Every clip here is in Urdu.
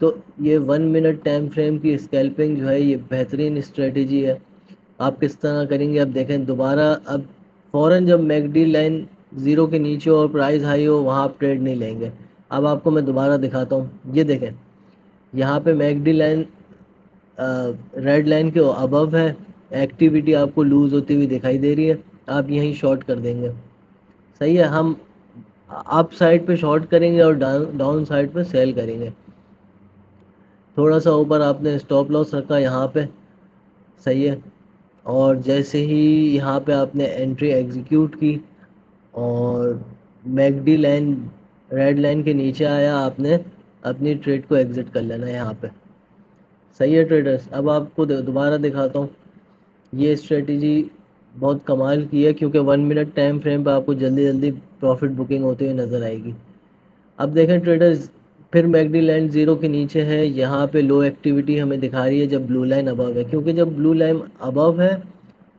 تو یہ 1 منٹ ٹائم فریم کی اسکیلپنگ جو ہے یہ بہترین اسٹریٹجی ہے. آپ کس طرح کریں گے؟ اب دیکھیں دوبارہ اب فوراً جب میک ڈی لائن زیرو کے نیچے اور پرائز ہائی ہو وہاں آپ ٹریڈ نہیں لیں گے. اب آپ کو میں دوبارہ دکھاتا ہوں. یہ دیکھیں یہاں پہ MACD line red line کے ابو ہے. ایکٹیویٹی آپ کو لوز ہوتی ہوئی دکھائی دے رہی ہے. آپ یہیں شارٹ کر دیں گے. صحیح ہے. ہم اپ سائڈ پہ شارٹ کریں گے اور ڈاؤن سائڈ پہ سیل کریں گے. تھوڑا سا اوپر آپ نے اسٹاپ لاس رکھا یہاں پہ. صحیح ہے. اور جیسے ہی یہاں پہ آپ نے انٹری ایگزیکیوٹ کی اور MACD line red line کے نیچے آیا آپ نے اپنی ٹریڈ کو ایگزٹ کر لینا ہے یہاں پہ. صحیح ہے ٹریڈرس. اب آپ کو دوبارہ دکھاتا ہوں. یہ اسٹریٹجی بہت کمال کی ہے کیونکہ 1 منٹ ٹائم فریم پہ آپ کو جلدی جلدی پروفٹ بکنگ ہوتی ہوئی نظر آئے گی. اب دیکھیں ٹریڈرز پھر میکڈی لینڈ زیرو کے نیچے ہے. یہاں پہ لو ایکٹیویٹی ہمیں دکھا رہی ہے جب بلو لائن ابو ہے, کیونکہ جب بلو لائن ابو ہے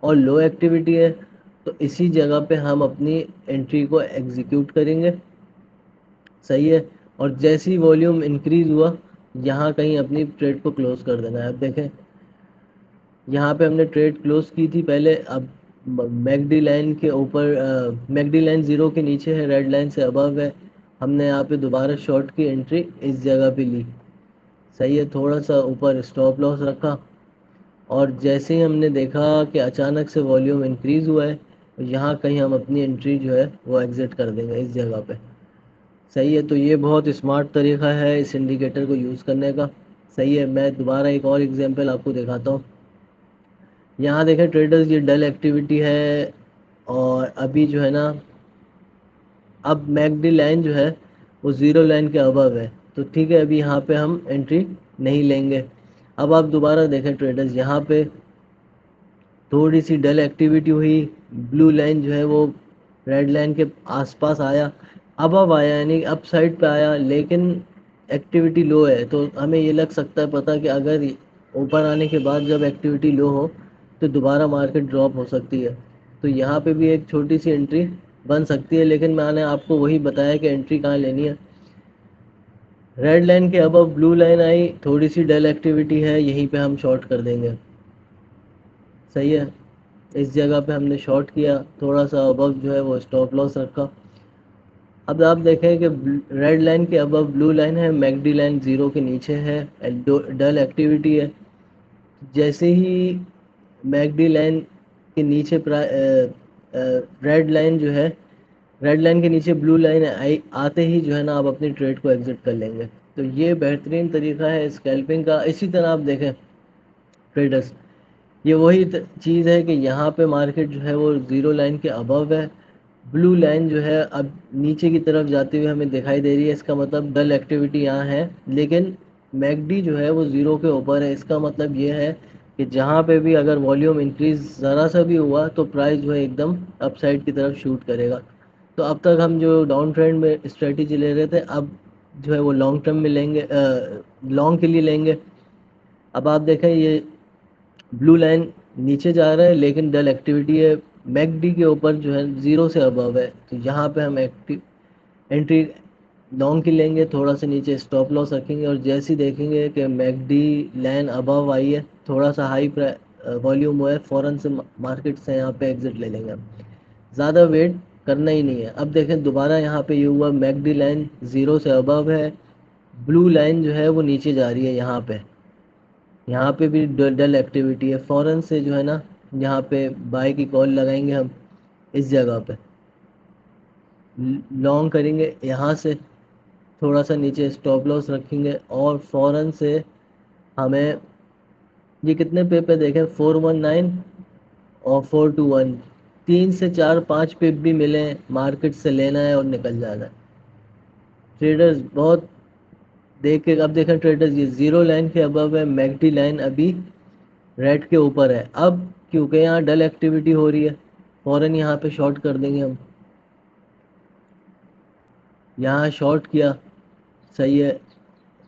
اور لو ایکٹیویٹی ہے تو اسی جگہ پہ ہم اپنی انٹری کو ایگزیکیوٹ کریں گے. صحیح ہے. اور جیسی والیوم انکریز ہوا یہاں کہیں اپنی ٹریڈ کو کلوز کر دینا ہے. اب دیکھیں یہاں پہ ہم نے ٹریڈ کلوز کی تھی پہلے. اب میک ڈی لائن کے اوپر میک ڈی لائن زیرو کے نیچے ہے, ریڈ لائن سے ابو ہے. ہم نے یہاں پہ دوبارہ شارٹ کی انٹری اس جگہ پہ لی. صحیح ہے. تھوڑا سا اوپر اسٹاپ لاس رکھا اور جیسے ہی ہم نے دیکھا کہ اچانک سے والیوم انکریز ہوا ہے یہاں کہیں ہم اپنی انٹری جو ہے وہ ایگزٹ کر دیں گے اس جگہ پہ. صحیح ہے. تو یہ بہت اسمارٹ طریقہ ہے اس انڈیکیٹر کو یوز کرنے کا. صحیح ہے. میں دوبارہ ایک اور ایگزامپل آپ کو دکھاتا ہوں. یہاں دیکھیں ٹریڈرز یہ ڈل ایکٹیویٹی ہے اور ابھی جو ہے نا اب میک ڈی لائن جو ہے وہ زیرو لائن کے ابو ہے. تو ٹھیک ہے ابھی یہاں پہ ہم انٹری نہیں لیں گے. اب آپ دوبارہ دیکھیں ٹریڈرز یہاں پہ تھوڑی سی ڈل ایکٹیویٹی ہوئی. بلو لائن جو ہے وہ ریڈ لائن کے آس پاس آیا, اب آیا یعنی اپ سائڈ پہ آیا, لیکن ایکٹیویٹی لو ہے. تو ہمیں یہ لگ سکتا ہے پتا کہ اگر اوپر آنے کے بعد جب ایکٹیویٹی لو ہو تو دوبارہ مارکیٹ ڈراپ ہو سکتی ہے. تو یہاں پہ بھی ایک چھوٹی سی انٹری بن سکتی ہے, لیکن میں نے آپ کو وہی بتایا کہ انٹری کہاں لینی ہے. ریڈ لائن کے ابو بلو لائن آئی, تھوڑی سی ڈل ایکٹیویٹی ہے, یہیں پہ ہم شارٹ کر دیں گے. صحیح ہے. اس جگہ پہ ہم نے شارٹ کیا, تھوڑا سا ابو جو ہے وہ اسٹاپ لاس رکھا. اب آپ دیکھیں کہ ریڈ لائن کے ابو بلو لائن ہے, میک ڈی لائن زیرو کے نیچے ہے, ڈل ایکٹیویٹی ہے. جیسے ہی میک ڈی لائن کے نیچے ریڈ لائن جو ہے ریڈ لائن کے نیچے بلو لائن آتے ہی جو ہے نا آپ اپنی ٹریڈ کو ایگزٹ کر لیں گے. تو یہ بہترین طریقہ ہے اسکیلپنگ کا. اسی طرح آپ دیکھیں ٹریڈرز یہ وہی چیز ہے کہ یہاں پہ مارکیٹ جو ہے وہ زیرو لائن کے ابو ہے. بلو لائن جو ہے اب نیچے کی طرف جاتے ہوئے ہمیں دکھائی دے رہی ہے. اس کا مطلب ڈل ایکٹیویٹی یہاں ہے, لیکن میک ڈی جو ہے وہ زیرو کے اوپر ہے. اس کا مطلب یہ ہے کہ جہاں پہ بھی اگر والیوم انکریز ذرا سا بھی ہوا تو پرائز جو ہے ایک دم اپ سائڈ کی طرف شوٹ کرے گا. تو اب تک ہم جو ڈاؤن ٹرینڈ میں اسٹریٹجی لے رہے تھے اب جو ہے وہ لانگ ٹرم میں لیں گے, لانگ کے لیے لیں گے. اب آپ دیکھیں یہ بلو لائن نیچے جا رہا ہے لیکن ڈل ایکٹیویٹی ہے. میک ڈی کے اوپر جو ہے زیرو سے ابو ہے, تو یہاں پہ ہم انٹری لانگ کی لیں گے. تھوڑا سا نیچے اسٹاپ لاس رکھیں گے اور جیسے دیکھیں گے کہ میک ڈی لائن ابو آئی ہے, تھوڑا سا ہائی والیوم ہوا ہے, فوراً سے مارکیٹ سے یہاں پہ ایگزٹ لے لیں گے. زیادہ ویٹ کرنا ہی نہیں ہے. اب دیکھیں دوبارہ یہاں پہ یہ ہوا میک ڈی لائن زیرو سے ابو ہے, بلو لائن جو ہے وہ نیچے جا رہی ہے. یہاں پہ بھی ڈل ایکٹیویٹی ہے, فوراً سے جو ہے نا یہاں پہ بائی کی کال لگائیں گے ہم اس جگہ پہ. لانگ کریں گے یہاں سے, تھوڑا سا نیچے اسٹاپ لاس رکھیں گے اور فوراً سے ہمیں یہ کتنے پہ دیکھیں 419 اور 421 3 سے 4 5 پپ بھی ملیں, مارکیٹ سے لینا ہے اور نکل جانا ہے. ٹریڈرز بہت دیکھ کے اب دیکھیں ٹریڈرز یہ زیرو لائن کے ابو ہے, میک ڈی لائن ابھی ریڈ کے اوپر ہے. اب کیونکہ یہاں ڈل ایکٹیویٹی ہو رہی ہے فوراً یہاں پہ شارٹ کر دیں گے ہم. یہاں شارٹ کیا. صحیح ہے.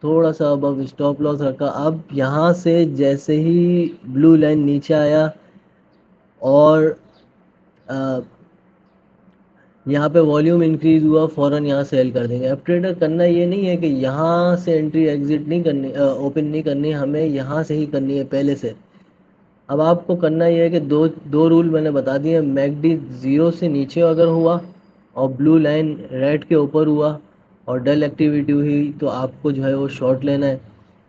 تھوڑا سا اب اسٹاپ لاس رکھا. اب یہاں سے جیسے ہی بلو لائن نیچے آیا اور یہاں پہ والیوم انکریز ہوا فوراً یہاں سیل کر دیں گے. اب ٹریڈر کرنا یہ نہیں ہے کہ یہاں سے انٹری ایگزٹ نہیں کرنی، اوپن نہیں کرنی، ہمیں یہاں سے ہی کرنی ہے پہلے سے. اب آپ کو کرنا یہ ہے کہ دو رول میں نے بتا دیے. میک ڈی زیرو سے نیچے اگر ہوا اور بلو لائن ریڈ کے اوپر ہوا اور ڈل ایکٹیویٹی ہوئی تو آپ کو جو ہے وہ شارٹ لینا ہے.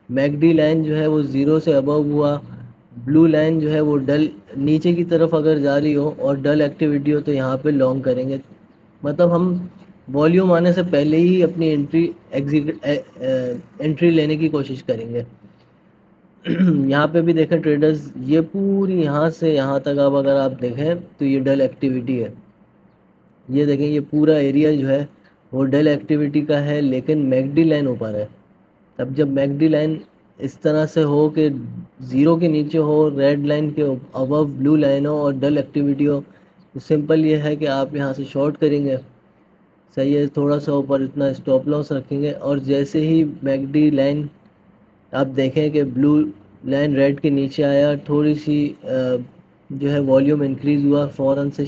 میک ڈی لائن جو ہے وہ زیرو سے ابو ہوا، بلو لائن جو ہے وہ ڈل نیچے کی طرف اگر جاری ہو اور ڈل ایکٹیویٹی ہو تو یہاں پہ لانگ کریں گے. مطلب ہم والیوم آنے سے پہلے ہی اپنی انٹری لینے کی کوشش کریں گے. یہاں پہ بھی دیکھیں ٹریڈرز، یہ پوری یہاں سے یہاں تک اب اگر آپ دیکھیں تو یہ ڈل ایکٹیویٹی ہے. یہ دیکھیں یہ پورا ایریا جو ہے وہ ڈل ایکٹیویٹی کا ہے، لیکن میک ڈی لائن اوپر ہے. اب جب میک ڈی لائن اس طرح سے ہو کہ زیرو کے نیچے ہو، ریڈ لائن کے ابو بلو لائن ہو اور ڈل ایکٹیویٹی ہو، تو سمپل یہ ہے کہ آپ یہاں سے شارٹ کریں گے. صحیح ہے، تھوڑا سا اوپر اتنا اسٹاپ لاس رکھیں گے اور جیسے ہی میک ڈی لائن آپ دیکھیں کہ بلو لائن ریڈ کے نیچے آیا، تھوڑی سی جو ہے والیوم انکریز ہوا، فوراً سے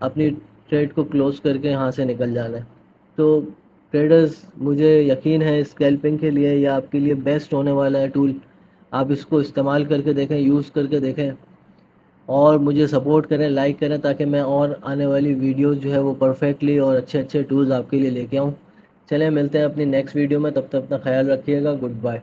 اپنی ٹریڈ کو کلوز کر کے یہاں سے نکل جانا ہے. تو ٹریڈرز مجھے یقین ہے اسکیلپنگ کے لیے یہ آپ کے لیے بیسٹ ہونے والا ہے ٹول. آپ اس کو استعمال کر کے دیکھیں، یوز کر کے دیکھیں اور مجھے سپورٹ کریں، لائک کریں تاکہ میں اور آنے والی ویڈیوز جو ہے وہ پرفیکٹلی اور اچھے اچھے ٹولز آپ کے لیے لے کے آؤں. چلیں ملتے ہیں اپنی نیکسٹ ویڈیو میں، تب تک اپنا خیال رکھیے گا. Good bye.